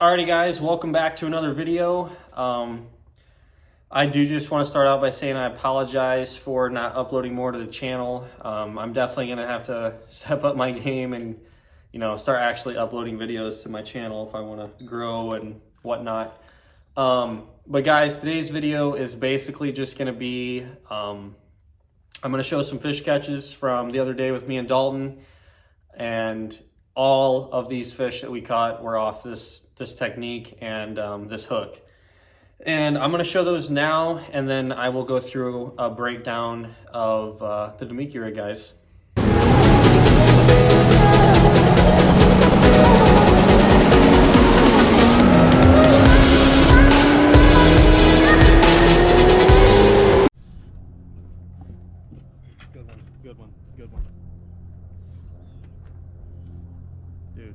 Alrighty guys, welcome back to another video. I do just want to start out by saying I apologize for not uploading more to the channel. I'm definitely going to have to step up my game and start actually uploading videos to my channel if I want to grow and whatnot. But guys, today's video is basically just going to be, I'm going to show some fish catches from the other day with me and Dalton, and all of these fish that we caught were off this technique and this hook. And I'm going to show those now, and then I will go through a breakdown of the Damiki rig, guys. Good one. Dude,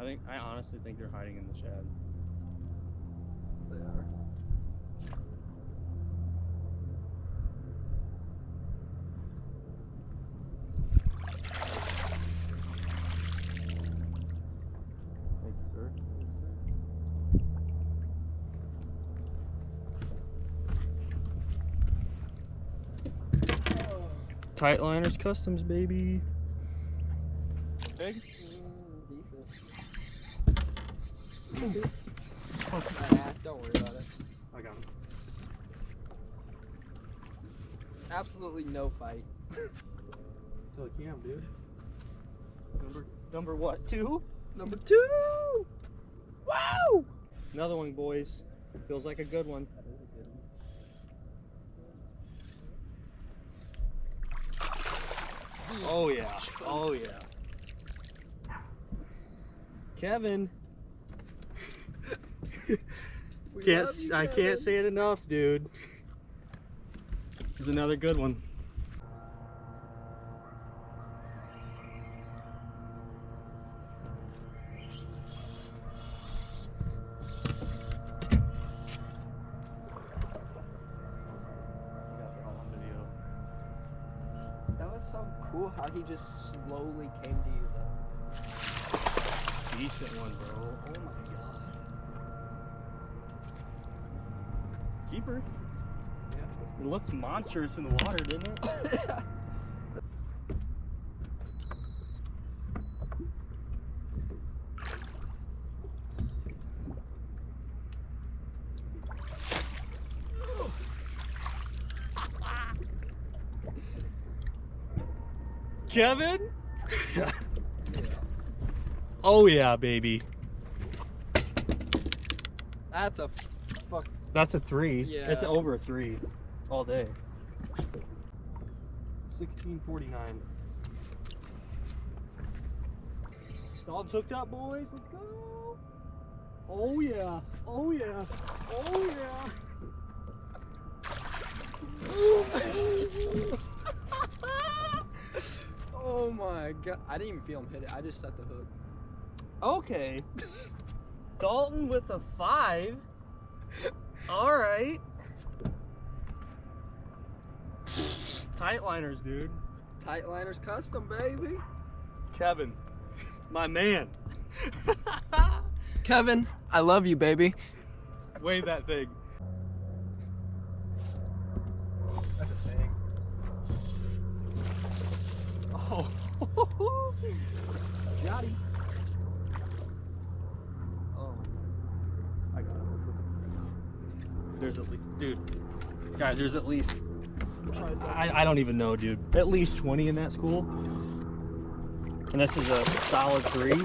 I honestly think they're hiding in the shad. They are. Thank you, sir. Tight Liners Customs, baby. Big? Don't worry about it. I got him. Absolutely no fight. Till I can, dude. Number what? 2? Number 2! Wow! Another one, boys. Feels like a good one. Oh yeah. Oh yeah. Kevin. I can't say it enough, dude. Here's another good one. That was so cool how he just slowly came to you though. Decent one, bro. Oh my god. Keeper. Yeah. It looks monstrous in the water, didn't it? Kevin? Yeah. Oh yeah, baby. That's a fuck. That's a 3. Yeah. It's over a 3 all day. 1649. Dogs hooked up, boys. Let's go. Oh yeah. Oh yeah. Oh yeah. Oh my god. I didn't even feel him hit it. I just set the hook. Okay. Dalton with a 5. All right. Tight Liners, dude. Tight Liners Custom, baby. Kevin, my man. Kevin, I love you, baby. Wave that thing. That's a thing. Oh. Jotty. Oh. I got it. There's at least, dude. Guys, there's at least, I don't even know, dude. At least 20 in that school. And this is a solid 3. Oh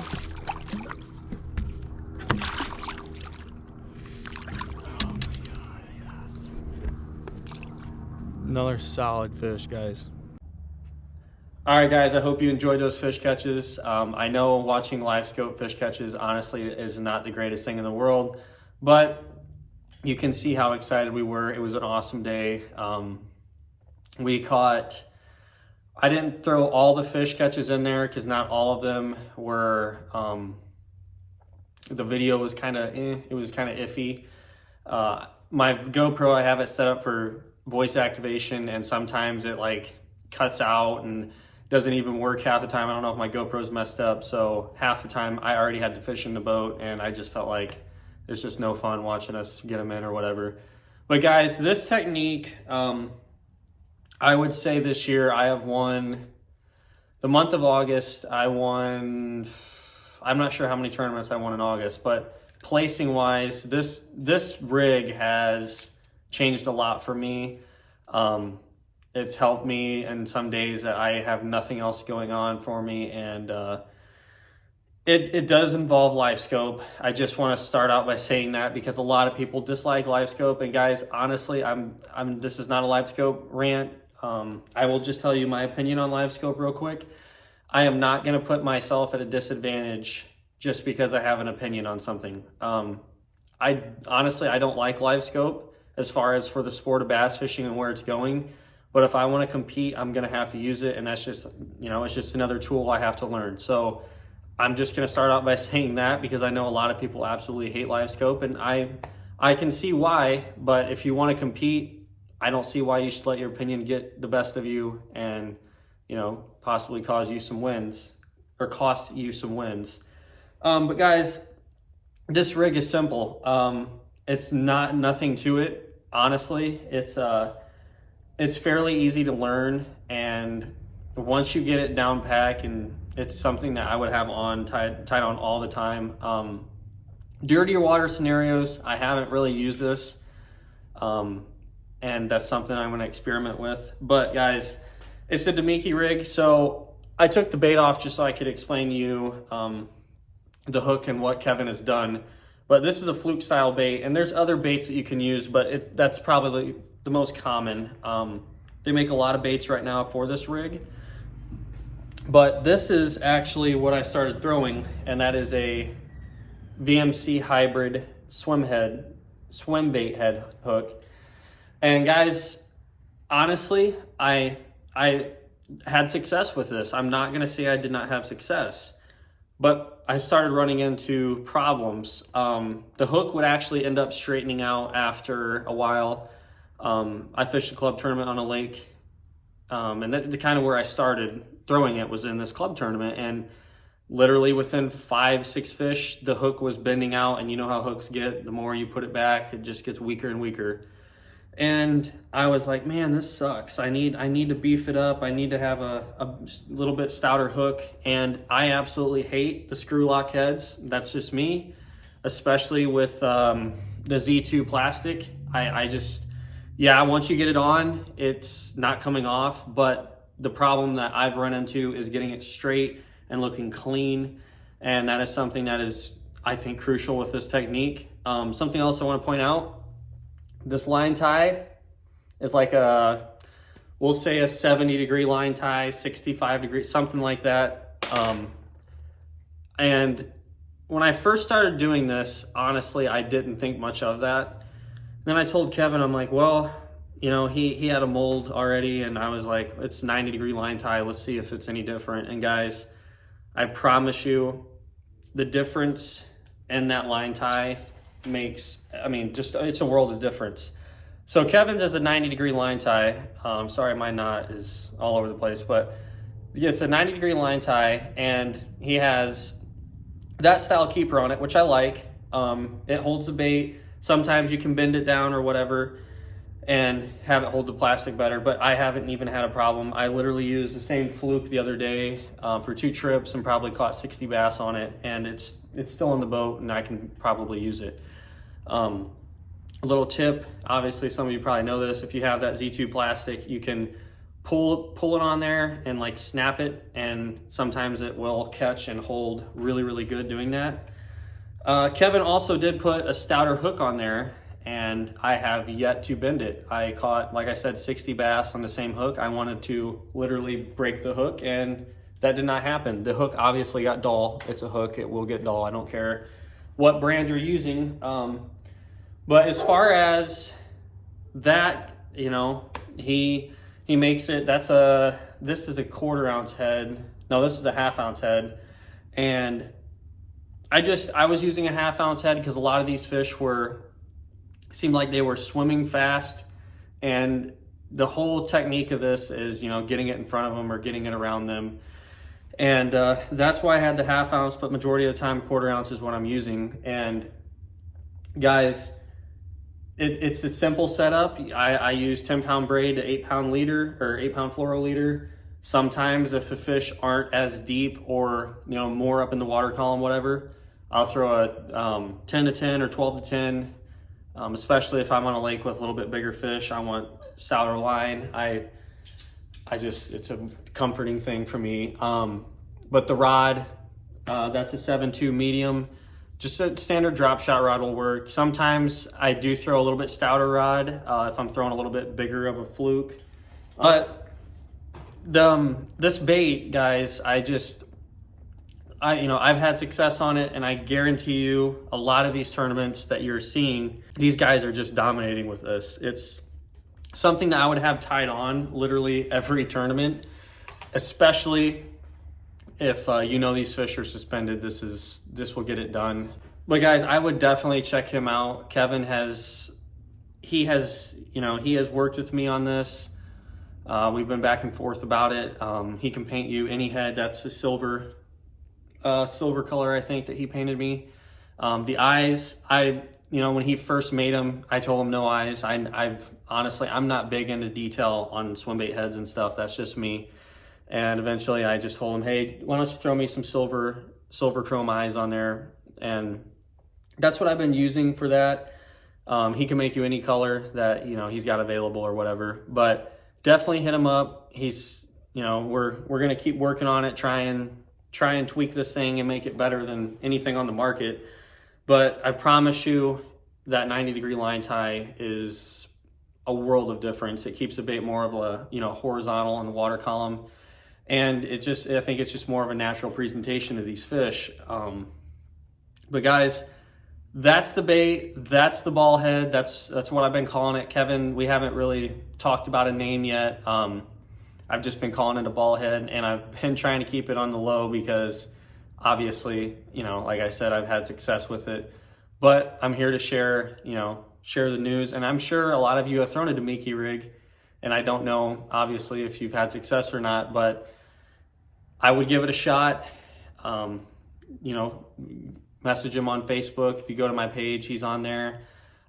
my god, yes. Another solid fish, guys. All right, guys, I hope you enjoyed those fish catches. I know watching live scope fish catches honestly is not the greatest thing in the world, but you can see how excited we were. It was an awesome day. We caught, I didn't throw all the fish catches in there because not all of them were, the video was kind of, it was kind of iffy. My GoPro, I have it set up for voice activation, and sometimes it like cuts out and doesn't even work half the time. I don't know if my GoPro's messed up, so half the time I already had to fish in the boat, and I just felt like it's just no fun watching us get them in or whatever. But guys, this technique, I would say this year I have won, the month of August, I won, I'm not sure how many tournaments I won in August, but placing wise, this rig has changed a lot for me. It's helped me in some days that I have nothing else going on for me, and it does involve LiveScope. I just want to start out by saying that because a lot of people dislike LiveScope, and guys, honestly, this is not a LiveScope rant. I will just tell you my opinion on LiveScope real quick. I am not going to put myself at a disadvantage just because I have an opinion on something. I honestly don't like LiveScope as far as for the sport of bass fishing and where it's going. But if I want to compete, I'm going to have to use it, and that's just, it's just another tool I have to learn. So I'm just going to start out by saying that because I know a lot of people absolutely hate LiveScope, and I can see why. But if you want to compete, I don't see why you should let your opinion get the best of you and, possibly cause you some wins or cost you some wins. But guys, this rig is simple. It's nothing to it. Honestly, it's fairly easy to learn, and once you get it down pack, and it's something that I would have on tied on all the time. Dirtier water scenarios, I haven't really used this, and that's something I'm going to experiment with. But guys, it's a Damiki rig, so I took the bait off just so I could explain to you the hook and what Kevin has done. But this is a fluke style bait, and there's other baits that you can use, but that's probably the most common. They make a lot of baits right now for this rig, but this is actually what I started throwing, and that is a VMC hybrid swim bait head hook. And guys, honestly, I had success with this. I'm not gonna say I did not have success, but I started running into problems. The hook would actually end up straightening out after a while. I fished a club tournament on a lake, and the kind of where I started throwing it was in this club tournament, and literally within 5-6 fish, the hook was bending out, and you know how hooks get, the more you put it back, it just gets weaker and weaker. And I was like, man, this sucks. I need to beef it up. I need to have a little bit stouter hook, and I absolutely hate the screw lock heads. That's just me, especially with the Z2 plastic. Once you get it on, it's not coming off, but the problem that I've run into is getting it straight and looking clean, and that is something that is, I think, crucial with this technique. Something else I want to point out, this line tie is like we'll say a 70-degree line tie, 65 degrees, something like that. And when I first started doing this, honestly, I didn't think much of that. Then I told Kevin, I'm like, well, he had a mold already, and I was like, it's 90-degree line tie. Let's see if it's any different. And guys, I promise you, the difference in that line tie makes, it's a world of difference. So Kevin's is a 90-degree line tie. Sorry, my knot is all over the place, but it's a 90-degree line tie, and he has that style keeper on it, which I like. It holds the bait. Sometimes you can bend it down or whatever and have it hold the plastic better, but I haven't even had a problem. I literally used the same fluke the other day for 2 trips and probably caught 60 bass on it, and it's still in the boat, and I can probably use it. A little tip, obviously some of you probably know this, if you have that Z2 plastic, you can pull it on there and like snap it, and sometimes it will catch and hold really, really good doing that. Kevin also did put a stouter hook on there, and I have yet to bend it. I caught, like I said, 60 bass on the same hook. I wanted to literally break the hook, and that did not happen. The hook obviously got dull. It's a hook, it will get dull. I don't care what brand you're using. But as far as that, he makes it, this is a 1/4 ounce head. No, this is a 1/2 ounce head. And I was using a 1/2 ounce head because a lot of these fish seemed like they were swimming fast and the whole technique of this is, you know, getting it in front of them or getting it around them. And that's why I had the 1/2 ounce, but majority of the time 1/4 ounce is what I'm using. And guys, it's a simple setup. I use 10-pound braid to 8-pound leader or 8-pound fluoro leader. Sometimes if the fish aren't as deep or, you know, more up in the water column, whatever, I'll throw a 10 to 10 or 12 to 10, especially if I'm on a lake with a little bit bigger fish. I want stouter line. It's a comforting thing for me. But the rod, that's a 7.2 medium. Just a standard drop shot rod will work. Sometimes I do throw a little bit stouter rod if I'm throwing a little bit bigger of a fluke. But this bait, guys, I've had success on it, and I guarantee you a lot of these tournaments that you're seeing, these guys are just dominating with this. It's something that I would have tied on literally every tournament, especially if you know these fish are suspended. This will get it done. But guys, I would definitely check him out. Kevin has worked with me on this. We've been back and forth about it. He can paint you any head. That's a silver color, I think, that he painted me. The eyes, when he first made them, I told him no eyes. Honestly, I'm not big into detail on swim bait heads and stuff. That's just me. And eventually I just told him, hey, why don't you throw me some silver chrome eyes on there? And that's what I've been using for that. He can make you any color that, he's got available or whatever, but definitely hit him up. He's, we're going to keep working on it, try and tweak this thing and make it better than anything on the market. But I promise you that 90-degree line tie is a world of difference. It keeps the bait more of a, horizontal in the water column. And I think it's just more of a natural presentation of these fish. But guys, that's the bait, that's the ball head, that's what I've been calling it. Kevin, we haven't really talked about a name yet. I've just been calling it a ball head, and I've been trying to keep it on the low because obviously, like I said, I've had success with it. But I'm here to share the news, and I'm sure a lot of you have thrown a Damiki rig, and I don't know, obviously, if you've had success or not, but I would give it a shot. Message him on Facebook. If you go to my page, he's on there.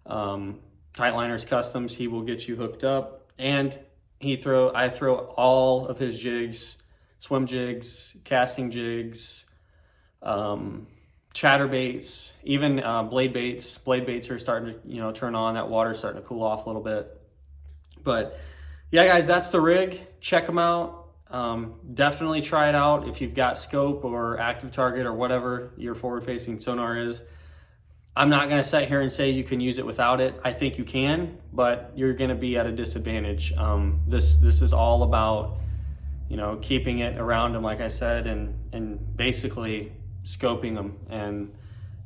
Tightliners Customs, he will get you hooked up. And I throw all of his jigs, swim jigs, casting jigs, chatterbaits, even blade baits. Blade baits are starting to turn on. That water's starting to cool off a little bit. But yeah, guys, that's the rig. Check them out. Definitely try it out if you've got scope or active target or whatever your forward-facing sonar is. I'm not going to sit here and say you can use it without it. I think you can, but you're going to be at a disadvantage. This is all about keeping it around them, like I said, and basically scoping them, and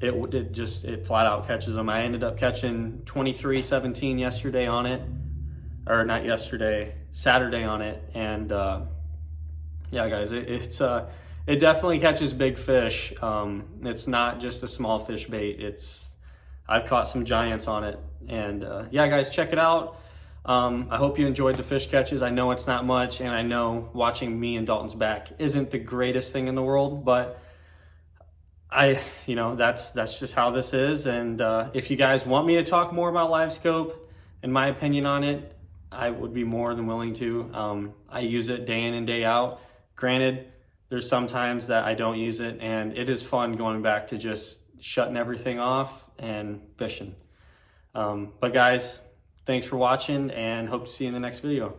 it flat out catches them. I ended up catching 23-17 yesterday on it, or not yesterday, Saturday on it, and yeah, guys, it definitely catches big fish. It's not just a small fish bait. I've caught some giants on it, and yeah, guys, check it out. I hope you enjoyed the fish catches. I know it's not much, and I know watching me and Dalton's back isn't the greatest thing in the world, but that's just how this is. And if you guys want me to talk more about LiveScope and my opinion on it, I would be more than willing to. I use it day in and day out. Granted, there's some times that I don't use it, and it is fun going back to just shutting everything off and fishing. But guys, thanks for watching, and hope to see you in the next video.